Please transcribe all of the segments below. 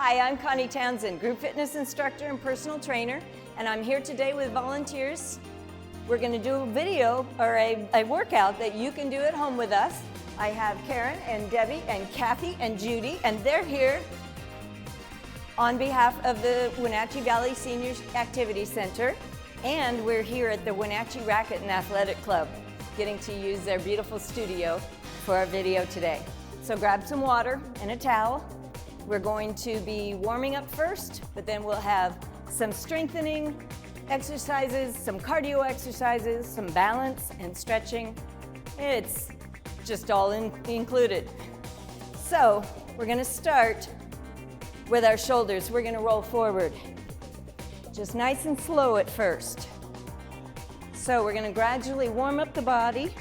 Hi, I'm Connie Townsend, group fitness instructor and personal trainer, and I'm here today with volunteers. We're going to do a video or a workout that you can do at home with us. I have Karen and Debbie and Kathy and Judy, and they're here on behalf of the Wenatchee Valley Seniors Activity Center, and we're here at the Wenatchee Racquet and Athletic Club, getting to use their beautiful studio for our video today. So grab some water and a towel. We're going to be warming up first, but then we'll have some strengthening exercises, some cardio exercises, some balance and stretching. It's just all included. So we're going to start with our shoulders. We're going to roll forward, just nice and slow at first. So we're going to gradually warm up the body,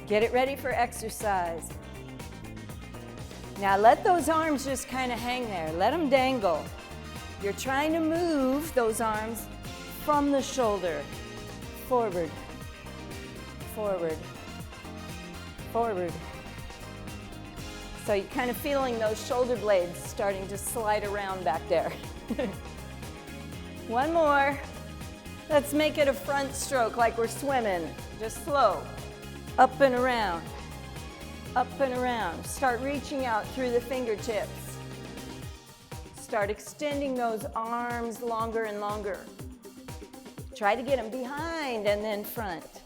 get it ready for exercise. Now let those arms just kind of hang there. Let them dangle. You're trying to move those arms from the shoulder. Forward, forward, forward. So you're kind of feeling those shoulder blades starting to slide around back there. One more. Let's make it a front stroke like we're swimming. Just slow. Up and around. Up and around. Start reaching out through the fingertips. Start extending those arms longer and longer. Try to get them behind and then front.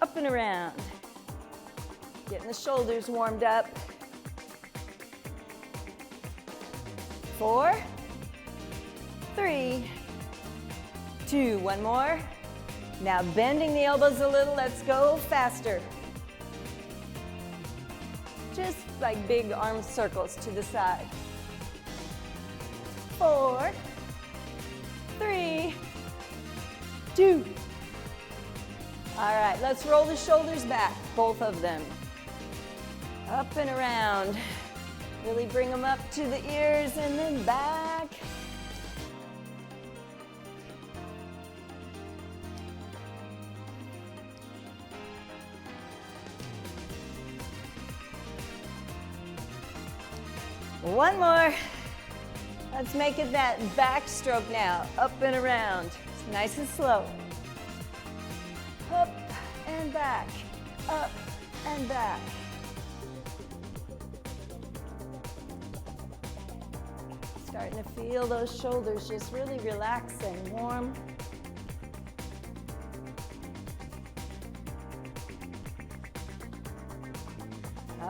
Up and around. Getting the shoulders warmed up. 4, 3, 2, one more. Now bending the elbows a little, let's go faster. Just like big arm circles to the side. 4, 3, 2. All right, let's roll the shoulders back, both of them. Up and around. Really bring them up to the ears and then back. One more. Let's make it that backstroke now. Up and around. It's nice and slow. Up and back. Up and back. Starting to feel those shoulders just really relax and warm.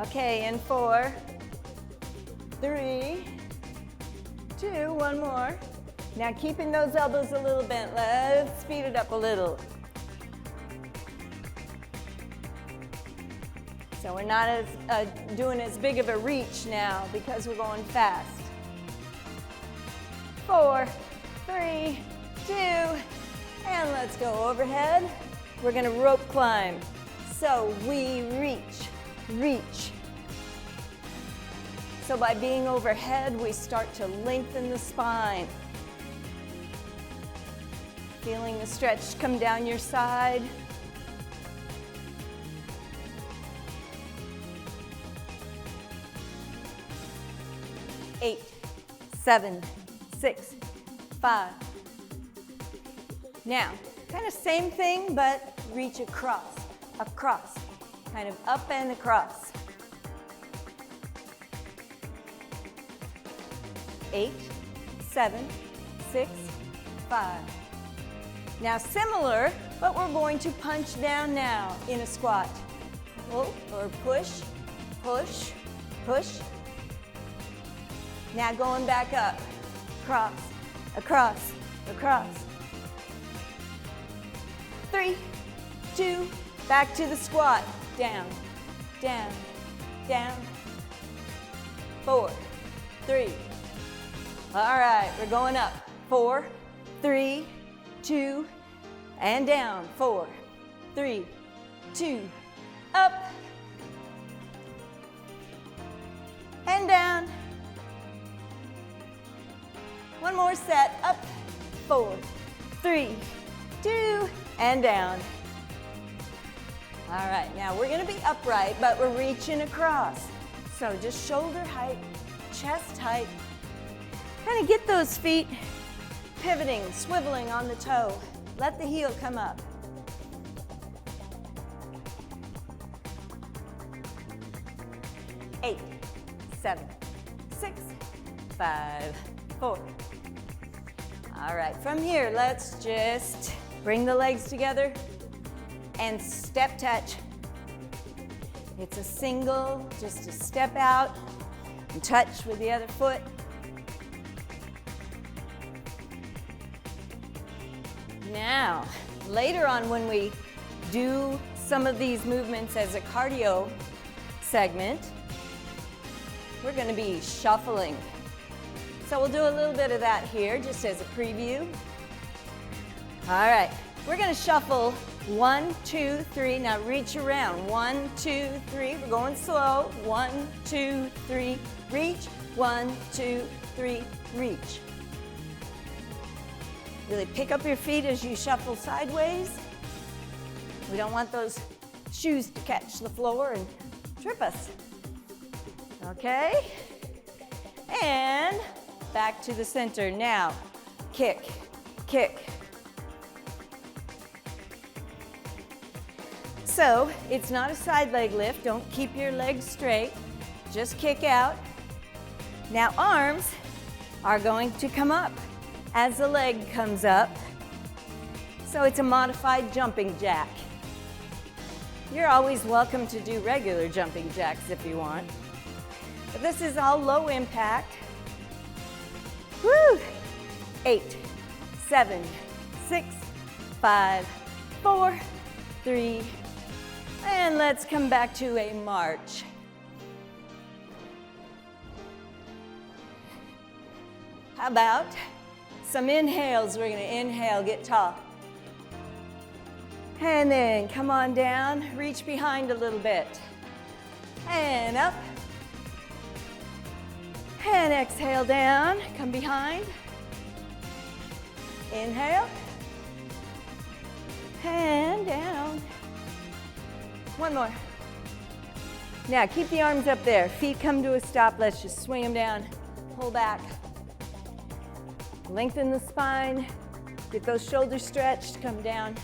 Okay, in 4, 3, 2, one more. Now keeping those elbows a little bent, let's speed it up a little. So we're not doing as big of a reach now because we're going fast. 4, 3, 2, and let's go overhead. We're gonna rope climb. So we reach, reach. So by being overhead, we start to lengthen the spine. Feeling the stretch come down your side. Eight, 7, 6, 5. Now, kind of same thing, but reach across, across, kind of up and across. 8, 7, 6, 5. Now similar, but we're going to punch down now in a squat. Pull or push, push, push. Now going back up, across, across, across. 3, 2, back to the squat. Down, down, down. 4, 3. All right, we're going up. 4, 3, 2, and down. 4, 3, 2, up, and down. One more set, up, 4, 3, 2, and down. All right, now we're gonna be upright, but we're reaching across. So just shoulder height, chest tight. Kind of get those feet pivoting, swiveling on the toe. Let the heel come up. 8, 7, 6, 5, 4. All right, from here, let's just bring the legs together and step touch. It's a single, just a step out and touch with the other foot. Now, later on when we do some of these movements as a cardio segment, we're going to be shuffling. So we'll do a little bit of that here just as a preview. All right, we're going to shuffle 1, 2, 3. Now reach around. 1, 2, 3. We're going slow. 1, 2, 3. Reach. 1, 2, 3. Reach. Really pick up your feet as you shuffle sideways. We don't want those shoes to catch the floor and trip us. Okay? And back to the center. Now, kick, kick. So, it's not a side leg lift. Don't keep your legs straight. Just kick out. Now, arms are going to come up as the leg comes up. So it's a modified jumping jack. You're always welcome to do regular jumping jacks if you want. But this is all low impact. Woo! 8, 7, 6, 5, 4, 3, and let's come back to a march. How about some inhales? We're going to inhale, get tall. And then come on down, reach behind a little bit. And up. And exhale down, come behind. Inhale. And down. One more. Now keep the arms up there. Feet come to a stop. Let's just swing them down. Pull back. Lengthen the spine. Get those shoulders stretched. Come down.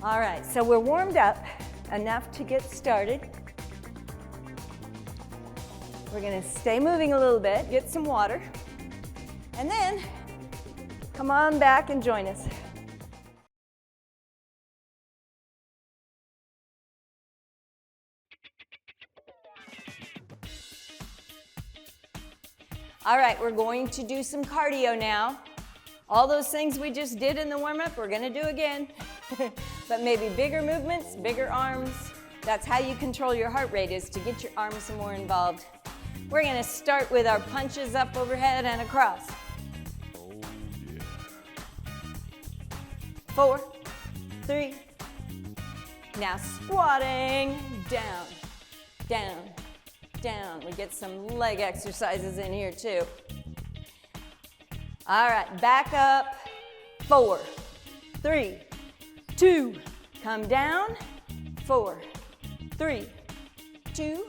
All right, so we're warmed up enough to get started. We're going to stay moving a little bit, get some water, and then come on back and join us. All right, we're going to do some cardio now. All those things we just did in the warm-up, we're going to do again. But maybe bigger movements, bigger arms. That's how you control your heart rate, is to get your arms more involved. We're going to start with our punches up overhead and across. 4, 3. Now squatting, down, down, down. We get some leg exercises in here too. All right, back up. 4, 3, 2. Come down. 4, 3, 2,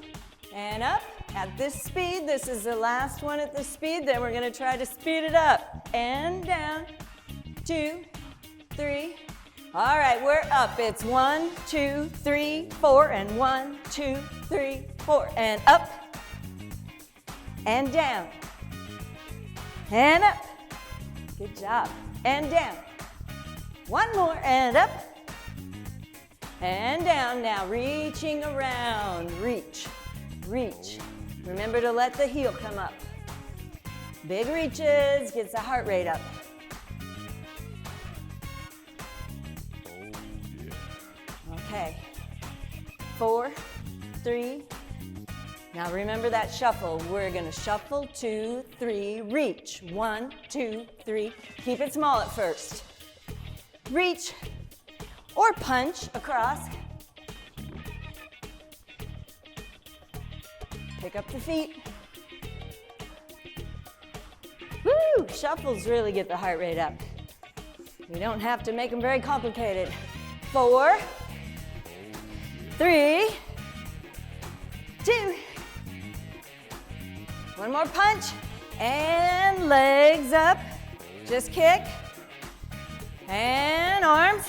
and up. At this speed, this is the last one at this speed, then we're gonna try to speed it up. And down, 2, 3. All right, we're up. It's 1, 2, 3, 4, and 1, 2, 3, 4, and up, and down, and up. Good job. And down. One more, and up, and down. Now reaching around, reach, reach. Remember to let the heel come up. Big reaches, gets the heart rate up. Okay, 4, 3. Now remember that shuffle. We're gonna shuffle, 2, 3, reach. 1, 2, 3. Keep it small at first. Reach or punch across. Pick up the feet. Woo! Shuffles really get the heart rate up. You don't have to make them very complicated. 4, 3, 2, One more punch, and legs up. Just kick, and arms.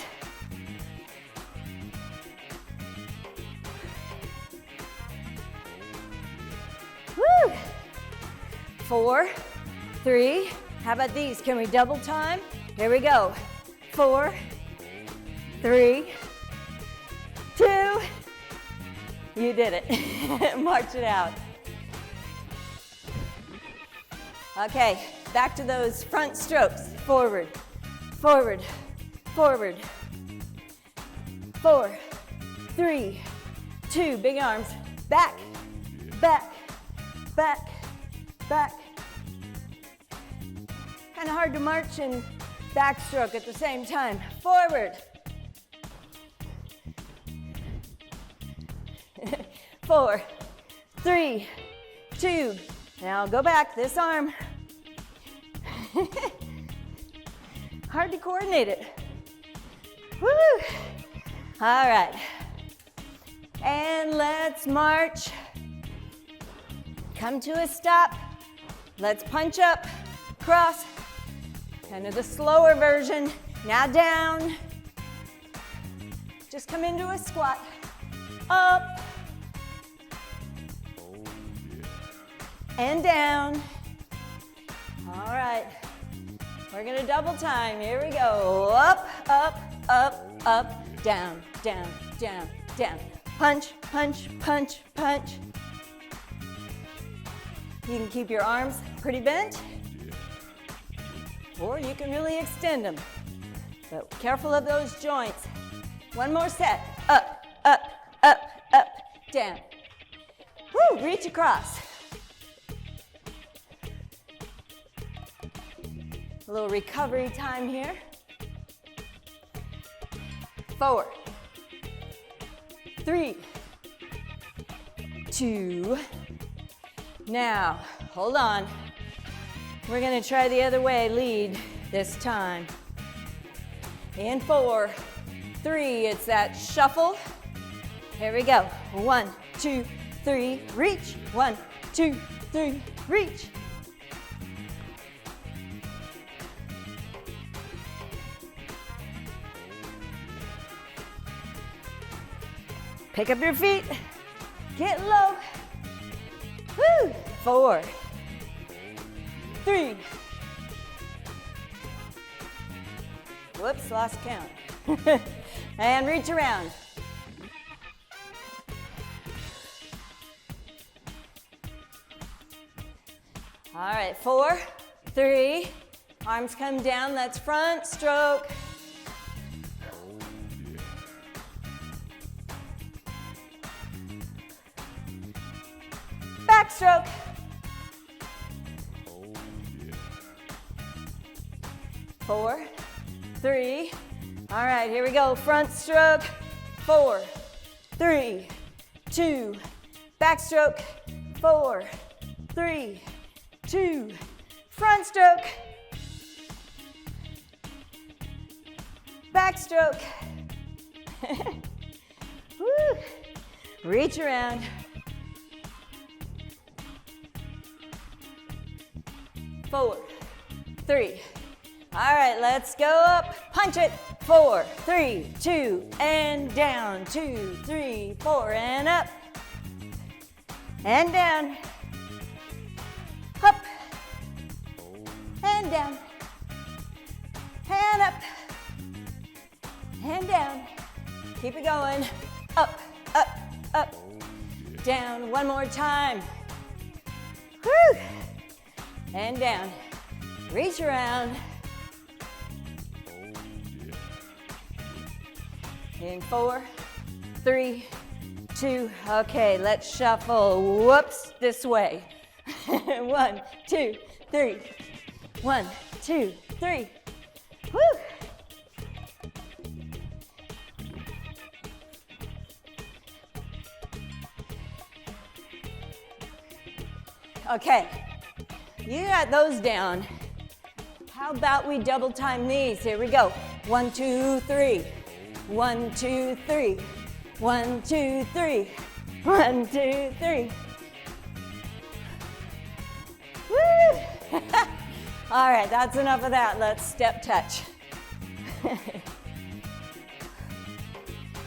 Woo! 4, 3, how about these? Can we double time? Here we go. 4, 3, 2, you did it. March it out. Okay, back to those front strokes. Forward, forward, forward. 4, 3, 2, big arms. Back, back, back, back. Kind of hard to march and backstroke at the same time. Forward. 4, 3, 2. Now go back, this arm. Hard to coordinate it. Woo! All right. And let's march. Come to a stop. Let's punch up, cross. Kind of the slower version. Now down. Just come into a squat. Up. And down. All right. We're gonna double time. Here we go. Up, up, up, up, down, down, down, down. Punch, punch, punch, punch. You can keep your arms pretty bent, or you can really extend them. But careful of those joints. One more set. Up, up, up, up, down. Woo, reach across. A little recovery time here. 4, 3, 2. Now, hold on. We're gonna try the other way, lead this time. In 4, 3, it's that shuffle. Here we go. 1, 2, 3, reach. 1, 2, 3, reach. Pick up your feet, get low. Woo! 4, 3. Whoops, lost count. And reach around. All right, 4, 3. Arms come down, that's front stroke. Backstroke. 4, 3. All right, here we go. Front stroke. 4, 3, 2. Backstroke. 4, 3, 2. Front stroke. Backstroke. Woo. Reach around. 4, 3. All right, let's go up. Punch it. 4, 3, 2, and down. 2, 3, 4, and up. And down. Up. And down. And up. And down. Keep it going. Up, up, up. Down. One more time. Woo. And down. Reach around. In 4, 3, 2. Okay, let's shuffle. Whoops, this way. 1, 2, 3. 1, 2, 3. Woo! Okay, you got those down. How about we double time these? Here we go. 1, 2, 3. 1, 2, 3. 1, 2, 3. 1, 2, 3. Woo! All right, that's enough of that. Let's step touch.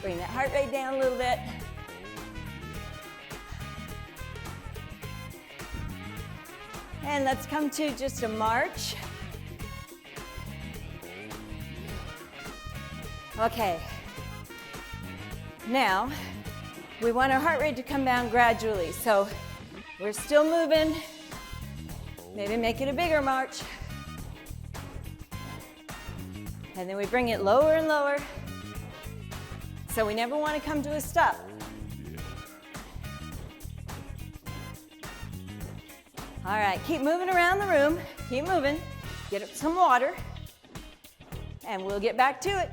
Bring that heart rate down a little bit. And let's come to just a march. Okay. Now, we want our heart rate to come down gradually. So we're still moving. Maybe make it a bigger march. And then we bring it lower and lower. So we never want to come to a stop. All right, keep moving around the room. Keep moving. Get up some water. And we'll get back to it.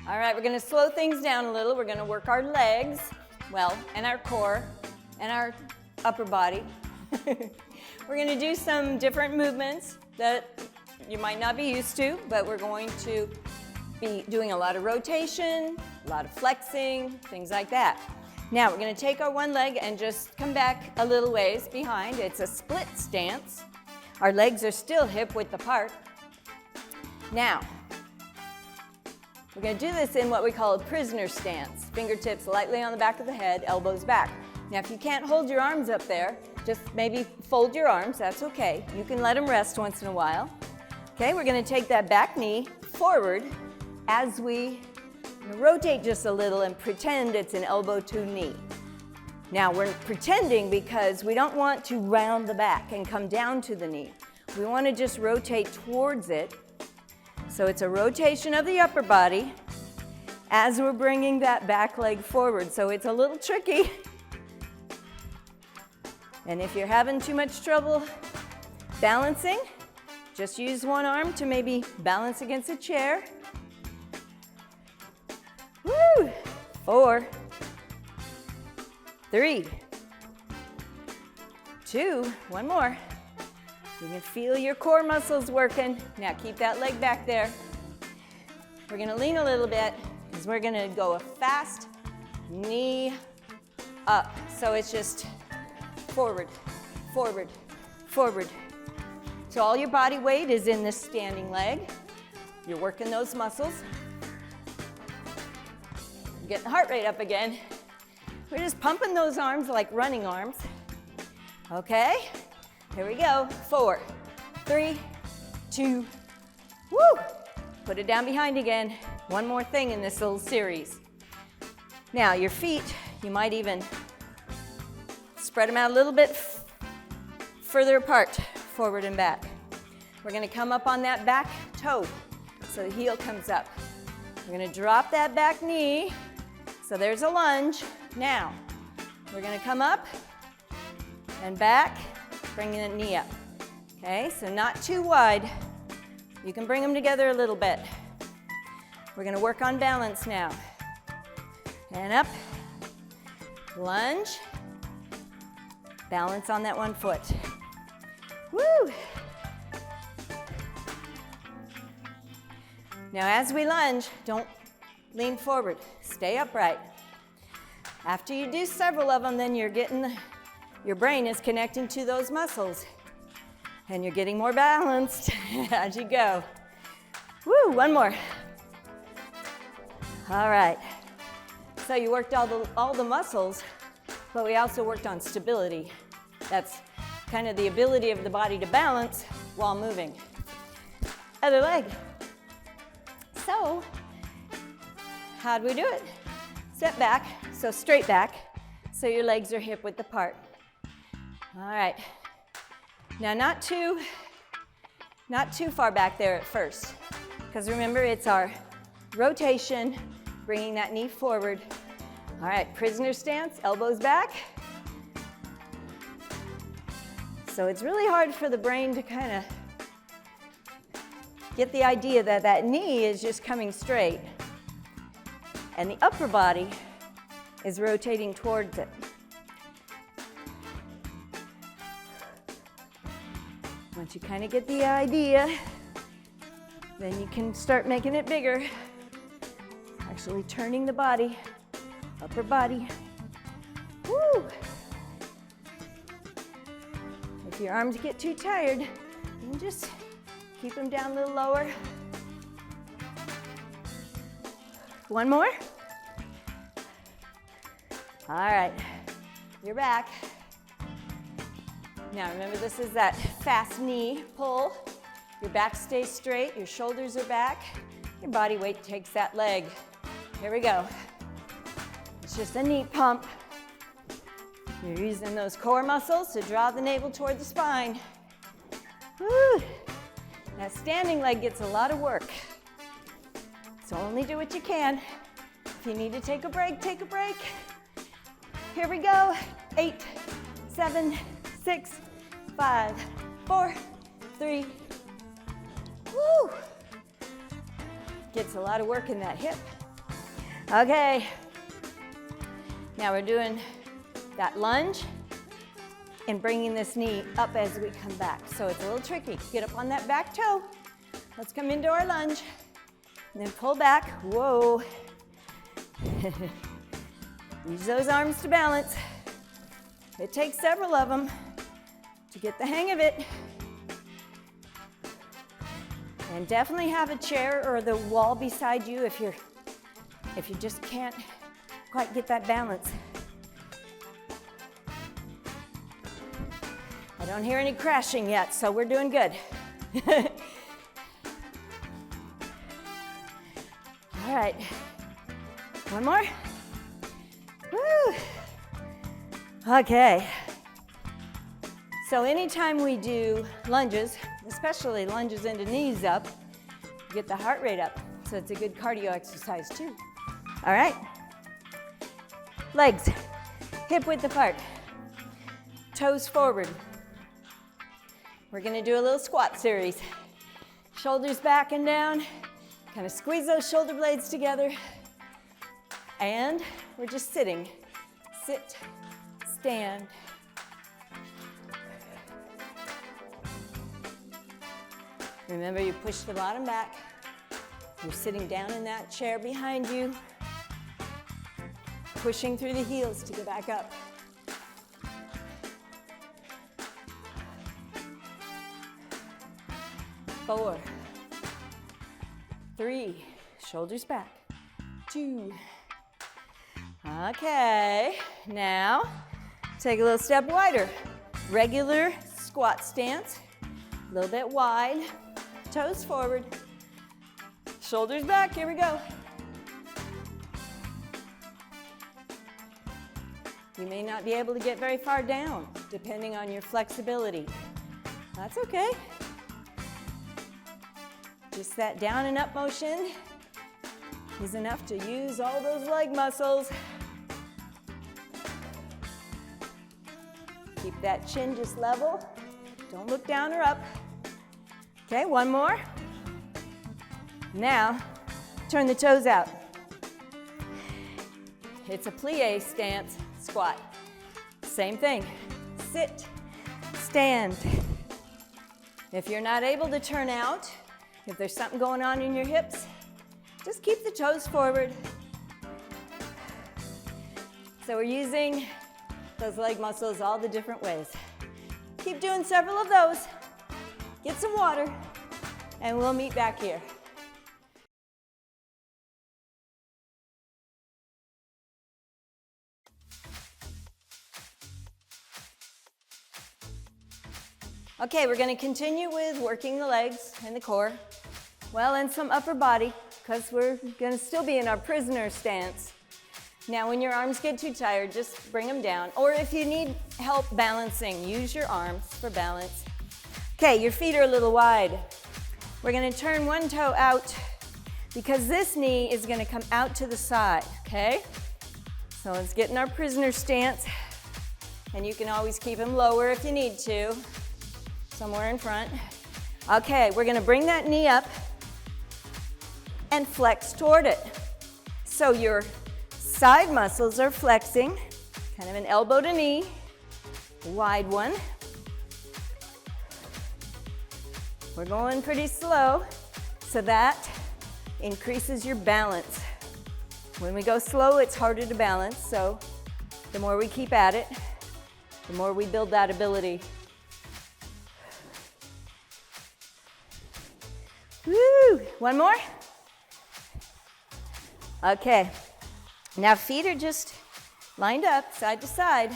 All right, we're going to slow things down a little. We're going to work our legs, well, and our core, and our upper body. We're going to do some different movements that you might not be used to, but we're going to be doing a lot of rotation, a lot of flexing, things like that. Now, we're going to take our one leg and just come back a little ways behind. It's a split stance. Our legs are still hip-width apart. Now, we're going to do this in what we call a prisoner stance. Fingertips lightly on the back of the head, elbows back. Now, if you can't hold your arms up there, just maybe fold your arms. That's okay. You can let them rest once in a while. Okay, we're going to take that back knee forward as we rotate just a little and pretend it's an elbow to knee. Now, we're pretending because we don't want to round the back and come down to the knee. We want to just rotate towards it. So it's a rotation of the upper body as we're bringing that back leg forward. So it's a little tricky. And if you're having too much trouble balancing, just use one arm to maybe balance against a chair. Woo! 4, 3, 2, one more. You can feel your core muscles working. Now keep that leg back there. We're going to lean a little bit because we're going to go a fast knee up. So it's just forward, forward, forward. So all your body weight is in this standing leg. You're working those muscles. Get the heart rate up again. We're just pumping those arms like running arms. Okay? Here we go. 4, 3, 2, woo! Put it down behind again. One more thing in this little series. Now, your feet, you might even spread them out a little bit further apart, forward and back. We're going to come up on that back toe, so the heel comes up. We're going to drop that back knee, so there's a lunge. Now, we're going to come up and back, bringing the knee up. Okay, so not too wide. You can bring them together a little bit. We're going to work on balance now. And up, lunge, balance on that one foot. Woo! Now as we lunge, don't lean forward, stay upright. After you do several of them, then you're getting, your brain is connecting to those muscles and you're getting more balanced as you go. Woo, one more. All right, so you worked all the muscles, but we also worked on stability. That's kind of the ability of the body to balance while moving. Other leg. So, how'd we do it? Step back, so straight back, so your legs are hip-width apart. All right. Now, not too far back there at first, because remember, it's our rotation, bringing that knee forward. All right, prisoner stance, elbows back. So it's really hard for the brain to kind of get the idea that that knee is just coming straight and the upper body is rotating towards it. Once you kind of get the idea, Then you can start making it bigger. Actually turning the body, upper body. Woo! If your arms get too tired, you can just keep them down a little lower. One more. All right, you're back. Now remember, this is that fast knee pull. Your back stays straight, your shoulders are back, your body weight takes that leg. Here we go. It's just a knee pump. You're using those core muscles to draw the navel toward the spine. Woo! That standing leg gets a lot of work. So only do what you can. If you need to take a break, take a break. Here we go. 8, 7, 6, 5, 4, 3. Woo! Gets a lot of work in that hip. Okay. Now we're doing that lunge and bringing this knee up as we come back. So it's a little tricky. Get up on that back toe. Let's come into our lunge. And then pull back. Whoa. Use those arms to balance. It takes several of them to get the hang of it. And definitely have a chair or the wall beside you if you just can't quite get that balance. I don't hear any crashing yet, so we're doing good. All right, one more. Woo. Okay, so anytime we do lunges, especially lunges into knees up, get the heart rate up, so it's a good cardio exercise too. All right, legs, hip width apart, toes forward. We're gonna do a little squat series. Shoulders back and down, kind of squeeze those shoulder blades together, and we're just sitting. Sit, stand. Remember, you push the bottom back. You're sitting down in that chair behind you, pushing through the heels to get back up. Four, 3, shoulders back, 2. Okay, now take a little step wider. Regular squat stance, a little bit wide, toes forward, shoulders back, here we go. You may not be able to get very far down, depending on your flexibility. That's okay. Just that down and up motion is enough to use all those leg muscles. Keep that chin just level. Don't look down or up. Okay, one more. Now, turn the toes out. It's a plie stance squat. Same thing. Sit, stand. If you're not able to turn out, if there's something going on in your hips, just keep the toes forward. So we're using those leg muscles all the different ways. Keep doing several of those. Get some water, and we'll meet back here. Okay, we're going to continue with working the legs and the core. Well, and some upper body, because we're going to still be in our prisoner stance. Now, when your arms get too tired, just bring them down. Or if you need help balancing, use your arms for balance. Okay, your feet are a little wide. We're going to turn one toe out because this knee is going to come out to the side, okay? So let's get in our prisoner stance. And you can always keep them lower if you need to, somewhere in front. Okay, we're going to bring that knee up and flex toward it. So your side muscles are flexing, kind of an elbow to knee, wide one. We're going pretty slow. So that increases your balance. When we go slow, it's harder to balance, so the more we keep at it, the more we build that ability. Woo! One more. Okay. Now feet are just lined up, side to side.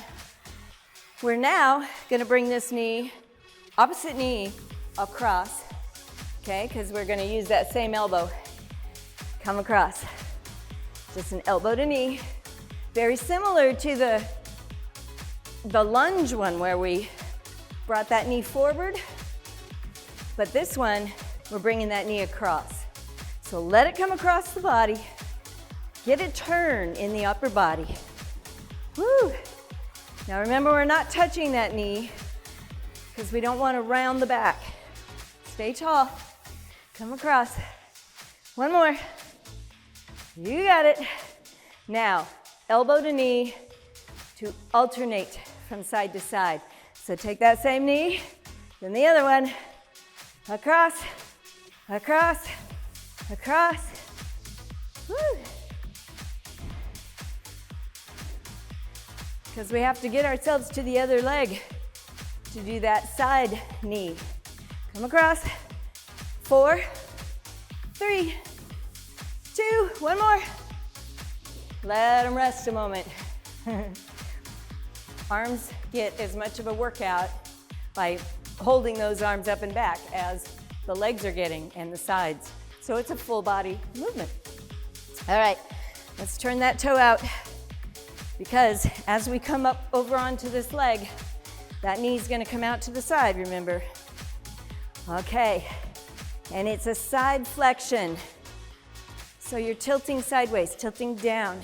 We're now gonna bring this knee, opposite knee, across, okay? Because we're gonna use that same elbow. Come across. Just an elbow to knee. Very similar to the lunge one where we brought that knee forward. But this one, we're bringing that knee across. So let it come across the body. Get a turn in the upper body. Woo! Now remember, we're not touching that knee because we don't want to round the back. Stay tall. Come across. One more. You got it. Now, elbow to knee to alternate from side to side. So take that same knee, then the other one. Across, across, across. Woo! Because we have to get ourselves to the other leg to do that side knee. Come across. 4, 3, 2, one more. Let them rest a moment. Arms get as much of a workout by holding those arms up and back as the legs are getting and the sides. So it's a full body movement. All right, let's turn that toe out because as we come up over onto this leg, that knee's gonna come out to the side, remember? Okay, and it's a side flexion. So you're tilting sideways, tilting down.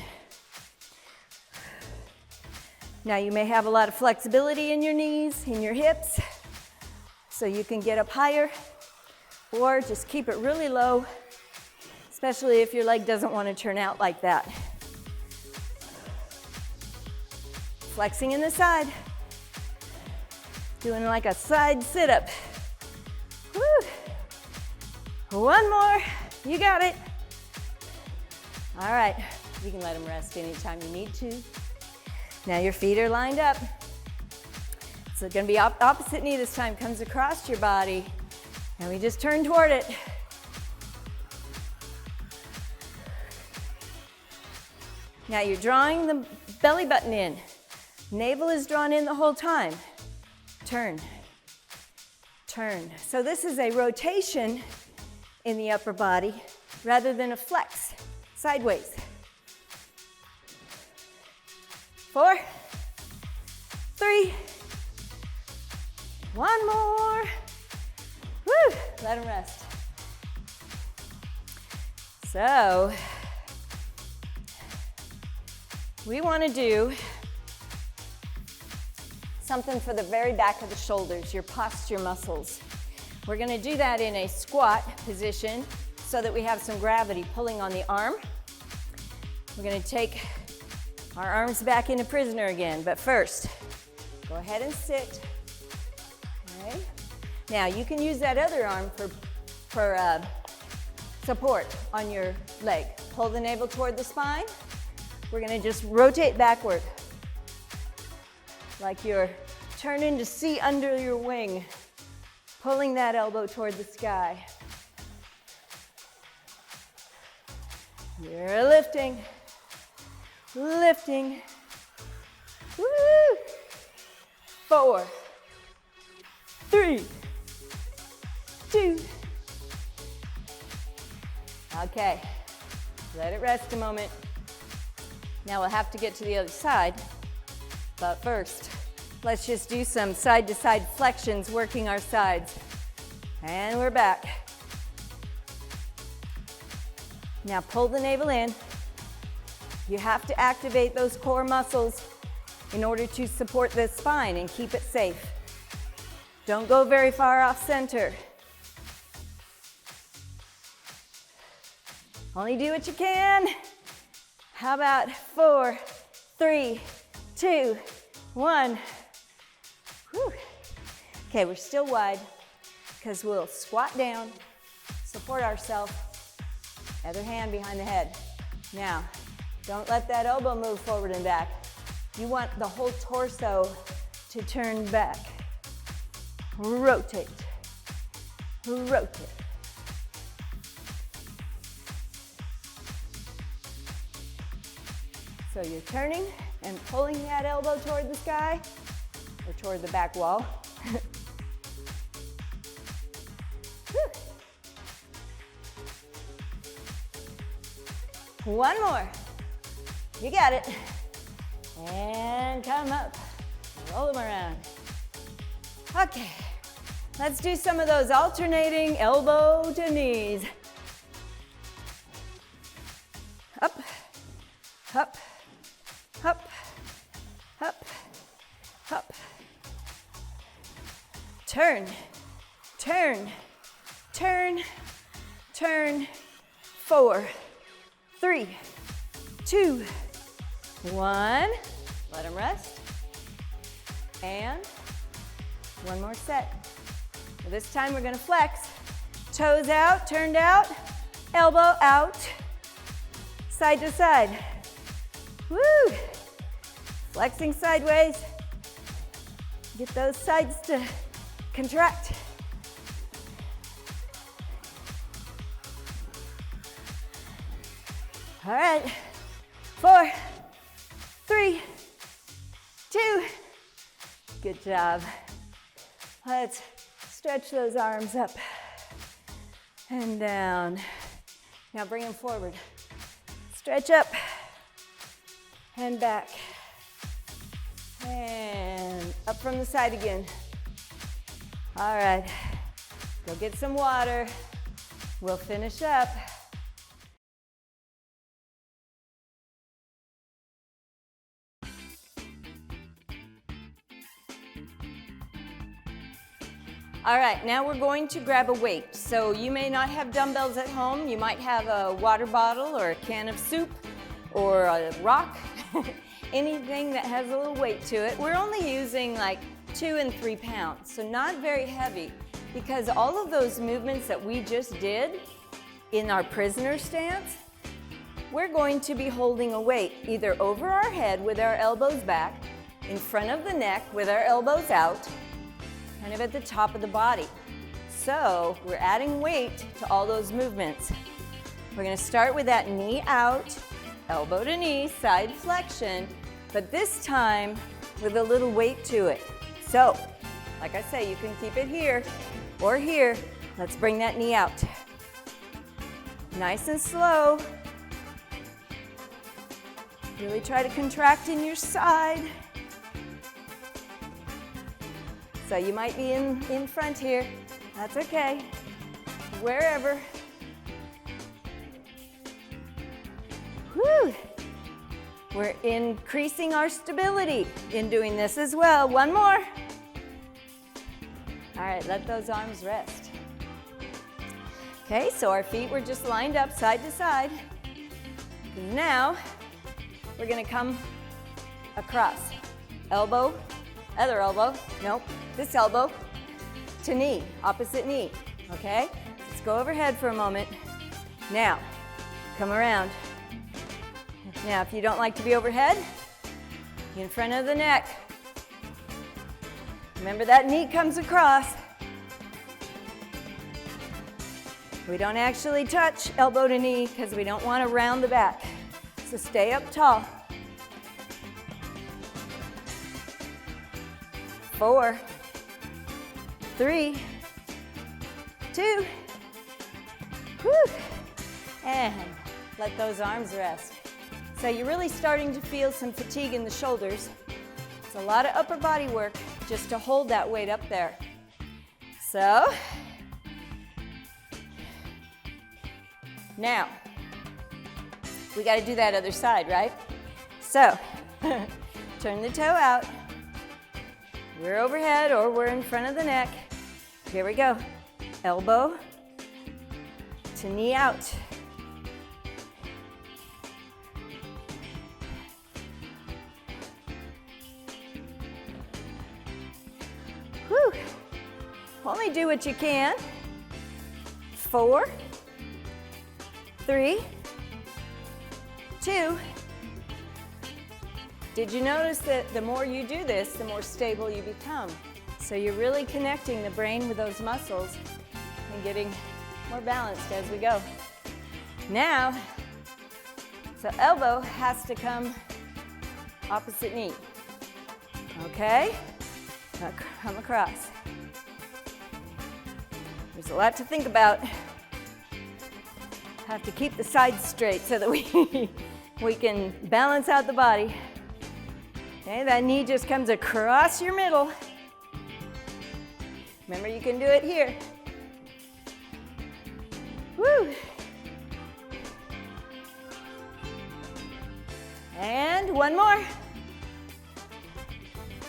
Now you may have a lot of flexibility in your knees, in your hips, so you can get up higher, or just keep it really low, especially if your leg doesn't want to turn out like that. Flexing in the side, doing like a side sit-up. Woo! One more, you got it. All right, you can let them rest anytime you need to. Now your feet are lined up. So it's gonna be opposite knee this time, comes across your body, and we just turn toward it. Now you're drawing the belly button in. Navel is drawn in the whole time. Turn, turn. So this is a rotation in the upper body rather than a flex, sideways. 4, 3, one more. Woo, let them rest. So, we want to do something for the very back of the shoulders, your posture muscles. We're going to do that in a squat position so that we have some gravity pulling on the arm. We're going to take our arms back into prisoner again, but first, go ahead and sit. Okay. Now you can use that other arm for support on your leg. Pull the navel toward the spine. We're gonna just rotate backward, like you're turning to see under your wing, pulling that elbow toward the sky. You're lifting. Lifting. Woo! 4, 3, 2. Okay, let it rest a moment. Now we'll have to get to the other side, but first, let's just do some side-to-side flexions, working our sides. And we're back. Now pull the navel in. You have to activate those core muscles in order to support the spine and keep it safe. Don't go very far off center. Only do what you can. How about 4, 3, 2, 1. Whew. Okay, we're still wide because we'll squat down, support ourselves. Other hand behind the head. Now, don't let that elbow move forward and back. You want the whole torso to turn back. Rotate. Rotate. So you're turning and pulling that elbow toward the sky or toward the back wall. One more. You got it. And come up. Roll them around. Okay. Let's do some of those alternating elbow to knees. Up, up, up, up, up. Turn, turn, turn, turn. 4, 3, 2, 1. Let them rest. And one more set. This time we're going to flex. Toes out, turned out, elbow out, side to side. Woo! Flexing sideways. Get those sides to contract. All right. 4, 3, 2. Good job. Let's stretch those arms up and down. Now bring them forward. Stretch up and back. And up from the side again. All right. Go get some water. We'll finish up. All right, now we're going to grab a weight. So you may not have dumbbells at home. You might have a water bottle or a can of soup or a rock, anything that has a little weight to it. We're only using like 2 and 3 pounds, so not very heavy, because all of those movements that we just did in our prisoner stance, we're going to be holding a weight either over our head with our elbows back, in front of the neck with our elbows out, kind of at the top of the body. So we're adding weight to all those movements. We're going to start with that knee out, elbow to knee, side flexion, but this time with a little weight to it. So, like I say, you can keep it here or here. Let's bring that knee out. Nice and slow. Really try to contract in your side. So you might be in front here. That's okay. Wherever. Whew. We're increasing our stability in doing this as well. One more. All right, let those arms rest. Okay, so our feet were just lined up side to side. Now, we're gonna come across. Elbow, other elbow, nope, this elbow to knee, opposite knee, okay? Let's go overhead for a moment. Now, come around. Now, if you don't like to be overhead, in front of the neck. Remember that knee comes across. We don't actually touch elbow to knee because we don't want to round the back. So stay up tall. 4, 3, 2, whew, and let those arms rest. So you're really starting to feel some fatigue in the shoulders. It's a lot of upper body work just to hold that weight up there. So, now, we got to do that other side, right? So, turn the toe out. We're overhead or we're in front of the neck. Here we go. Elbow to knee out. Whew. Only do what you can. 4, 3, 2. Did you notice that the more you do this, the more stable you become? So you're really connecting the brain with those muscles and getting more balanced as we go. Now, so elbow has to come opposite knee. Okay? Now come across. There's a lot to think about. Have to keep the sides straight so that we can balance out the body. Okay, that knee just comes across your middle. Remember, you can do it here. Woo! And one more.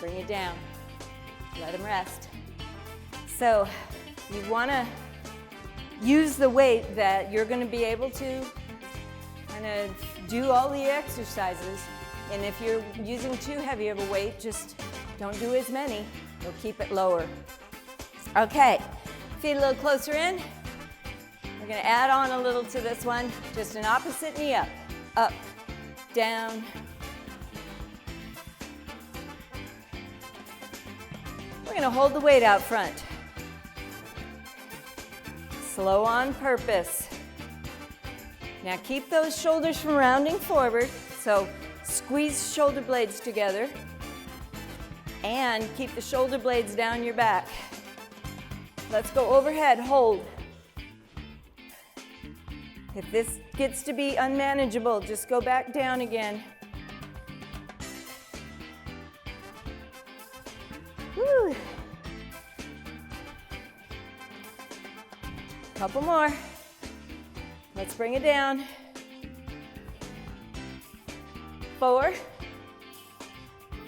Bring it down. Let them rest. So you want to use the weight that you're going to be able to kind of do all the exercises. And if you're using too heavy of a weight, just don't do as many. You'll keep it lower. Okay, feet a little closer in. We're going to add on a little to this one. Just an opposite knee up, up, down. We're going to hold the weight out front. Slow on purpose. Now keep those shoulders from rounding forward. So squeeze shoulder blades together and keep the shoulder blades down your back. Let's go overhead, hold. If this gets to be unmanageable, just go back down again. Woo. Couple more. Let's bring it down. 4,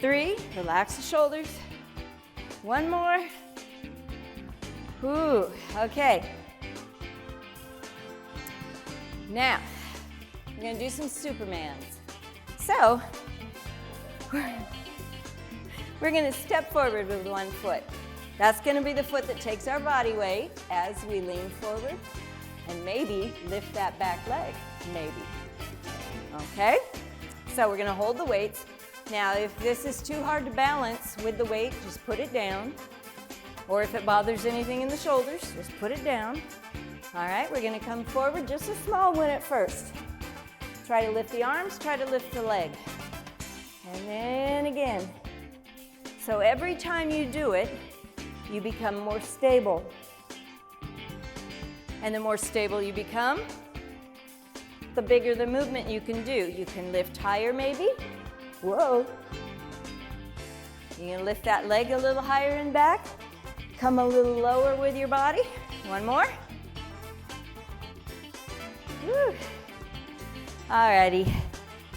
3, relax the shoulders. One more. Ooh, okay. Now, we're going to do some Supermans. So, we're going to step forward with one foot. That's going to be the foot that takes our body weight as we lean forward and maybe lift that back leg, maybe. Okay? So we're going to hold the weights. Now, if this is too hard to balance with the weight, just put it down. Or if it bothers anything in the shoulders, just put it down. All right, we're going to come forward, just a small one at first. Try to lift the arms, try to lift the leg. And then again. So every time you do it, you become more stable. And the more stable you become, the bigger the movement you can do. You can lift higher maybe. Whoa. You can lift that leg a little higher and back. Come a little lower with your body. One more. Woo. Alrighty.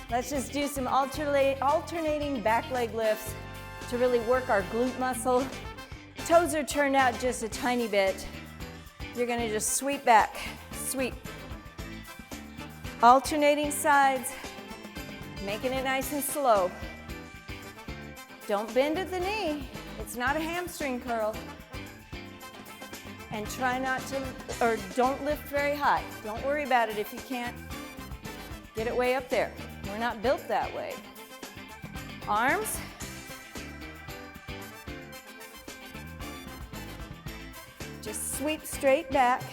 Let's just do some alternating back leg lifts to really work our glute muscle. Toes are turned out just a tiny bit. You're going to just sweep back, sweep. Alternating sides, making it nice and slow. Don't bend at the knee. It's not a hamstring curl. And try not to, or don't lift very high. Don't worry about it if you can't get it way up there. We're not built that way. Arms. Just sweep straight back.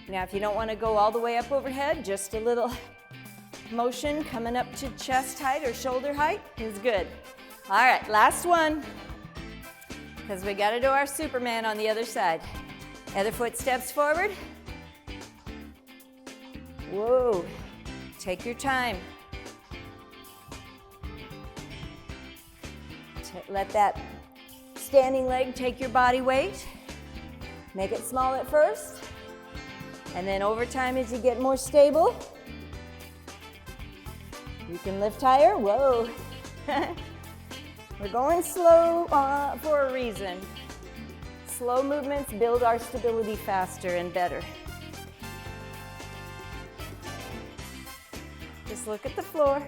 Now, if you don't want to go all the way up overhead, just a little motion coming up to chest height or shoulder height is good. All right, last one, because we got to do our Superman on the other side. Other foot steps forward. Whoa, take your time. Let that standing leg take your body weight. Make it small at first. And then over time, as you get more stable, you can lift higher. Whoa. We're going slow for a reason. Slow movements build our stability faster and better. Just look at the floor.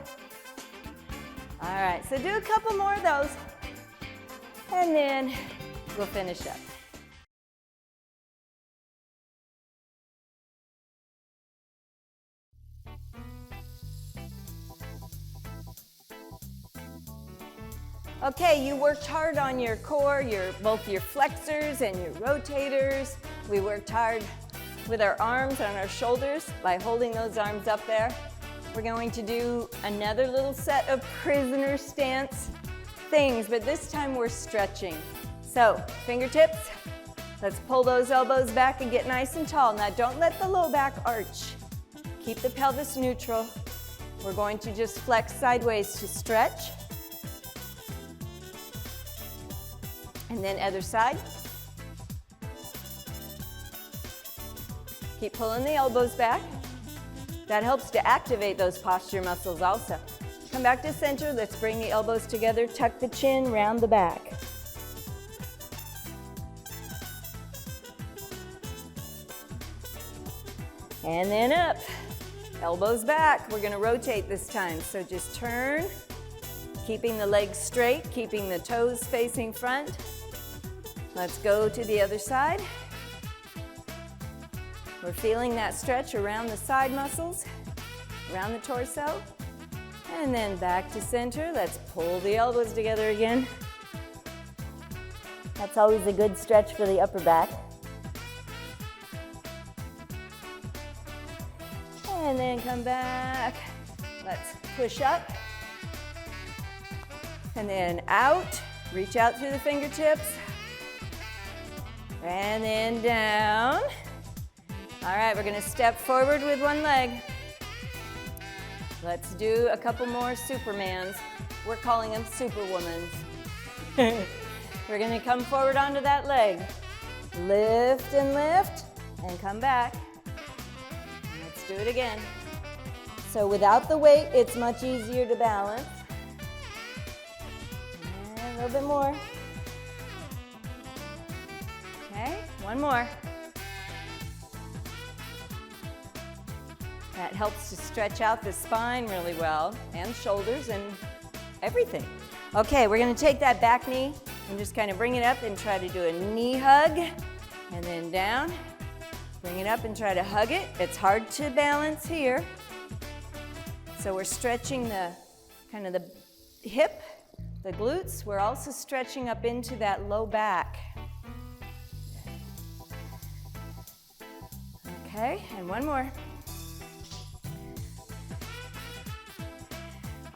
All right, so do a couple more of those. And then we'll finish up. Okay, you worked hard on your core, both your flexors and your rotators. We worked hard with our arms and our shoulders by holding those arms up there. We're going to do another little set of prisoner stance things, but this time we're stretching. So, fingertips, let's pull those elbows back and get nice and tall. Now don't let the low back arch. Keep the pelvis neutral. We're going to just flex sideways to stretch. And then other side. Keep pulling the elbows back. That helps to activate those posture muscles also. Come back to center. Let's bring the elbows together. Tuck the chin, round the back. And then up. Elbows back. We're going to rotate this time. So just turn, keeping the legs straight, keeping the toes facing front. Let's go to the other side. We're feeling that stretch around the side muscles, around the torso. And then back to center. Let's pull the elbows together again. That's always a good stretch for the upper back. And then come back. Let's push up. And then out. Reach out through the fingertips. And then down. All right, we're gonna step forward with one leg. Let's do a couple more Supermans. We're calling them Superwomans. We're gonna come forward onto that leg. Lift and come back. Let's do it again. So without the weight, it's much easier to balance. And a little bit more. Okay, one more. That helps to stretch out the spine really well, and shoulders and everything. Okay, we're gonna take that back knee and just kind of bring it up and try to do a knee hug, and then down. Bring it up and try to hug it. It's hard to balance here. So we're stretching the kind of the hip, the glutes. We're also stretching up into that low back. Okay, and one more.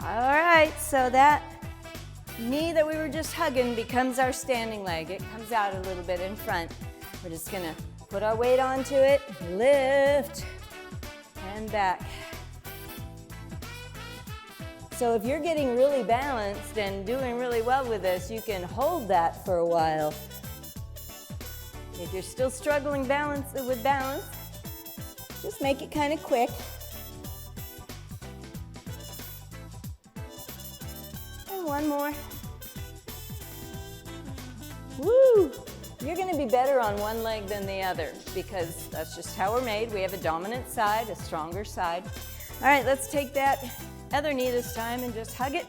All right, so that knee that we were just hugging becomes our standing leg. It comes out a little bit in front. We're just gonna put our weight onto it, lift, and back. So if you're getting really balanced and doing really well with this, you can hold that for a while. If you're still struggling with balance, just make it kind of quick. And one more. Woo! You're going to be better on one leg than the other because that's just how we're made. We have a dominant side, a stronger side. All right, let's take that other knee this time and just hug it.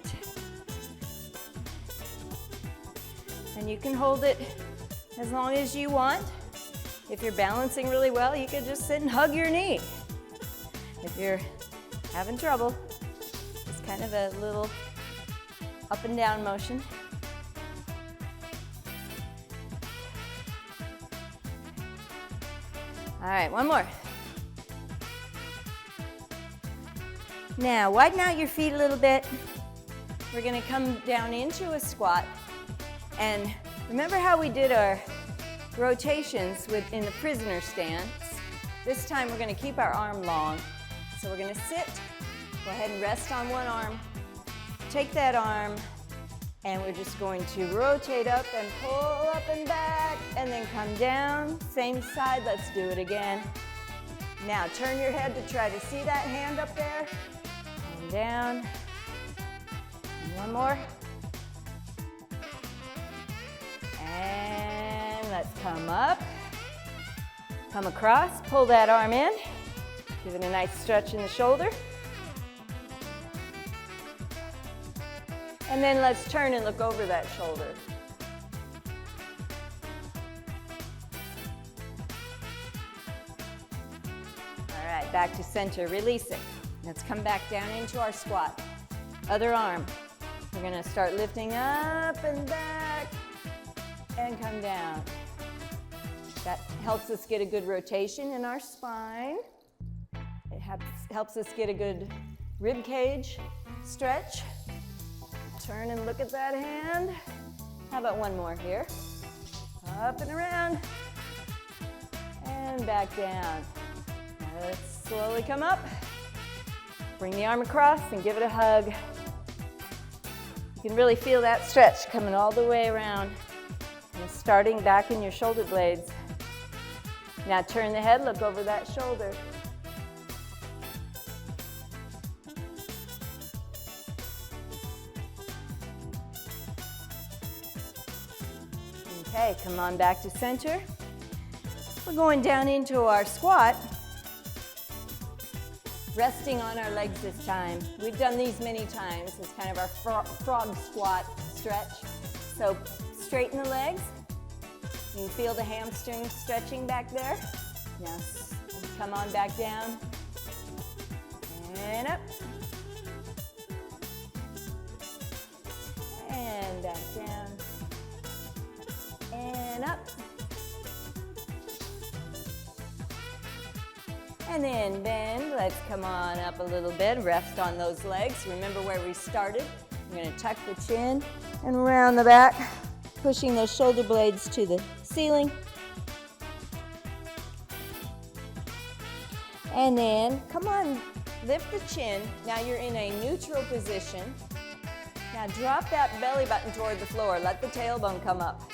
And you can hold it as long as you want. If you're balancing really well, you could just sit and hug your knee. If you're having trouble, it's kind of a little up and down motion. All right, one more. Now, widen out your feet a little bit. We're gonna come down into a squat. And remember how we did our rotations in the prisoner stance? This time we're gonna keep our arm long. So we're gonna sit, go ahead and rest on one arm. Take that arm, and we're just going to rotate up and pull up and back, and then come down. Same side, let's do it again. Now turn your head to try to see that hand up there. And down. And one more. And let's come up. Come across, pull that arm in. Give it a nice stretch in the shoulder. And then let's turn and look over that shoulder. back to center, release it. Let's come back down into our squat. Other arm. We're gonna start lifting up and back and come down. That helps us get a good rotation in our spine. It helps us get a good rib cage stretch. Turn and look at that hand. How about one more here? Up and around and back down. Now let's slowly come up. Bring the arm across and give it a hug. You can really feel that stretch coming all the way around and starting back in your shoulder blades. Now turn the head, look over that shoulder. Okay, come on back to center. We're going down into our squat, resting on our legs this time. We've done these many times. It's kind of our frog squat stretch. So straighten the legs. You can feel the hamstrings stretching back there. Now come on back down and up and back down and up. And then bend. Let's come on up a little bit. Rest on those legs. Remember where we started. We're going to tuck the chin and round the back, pushing those shoulder blades to the ceiling. And then come on, lift the chin. Now you're in a neutral position. Now drop that belly button toward the floor. Let the tailbone come up.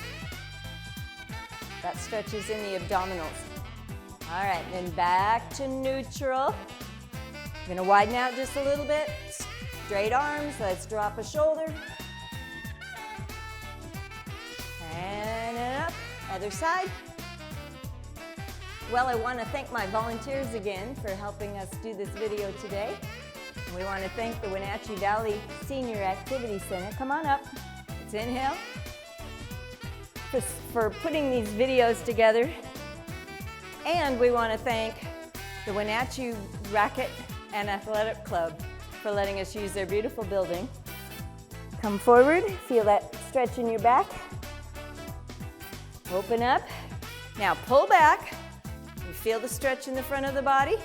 That stretches in the abdominals. All right, then back to neutral. I'm gonna widen out just a little bit. Straight arms, let's drop a shoulder. And up, other side. Well, I wanna thank my volunteers again for helping us do this video today. We wanna thank the Wenatchee Valley Senior Activity Center. Come on up, let's inhale. For putting these videos together. And we want to thank the Wenatchee Racquet and Athletic Club for letting us use their beautiful building. Come forward, feel that stretch in your back. Open up. Now pull back. You feel the stretch in the front of the body.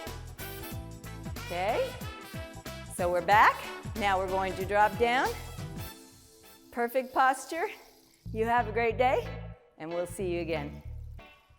Okay, so we're back. Now we're going to drop down. Perfect posture. You have a great day, and we'll see you again.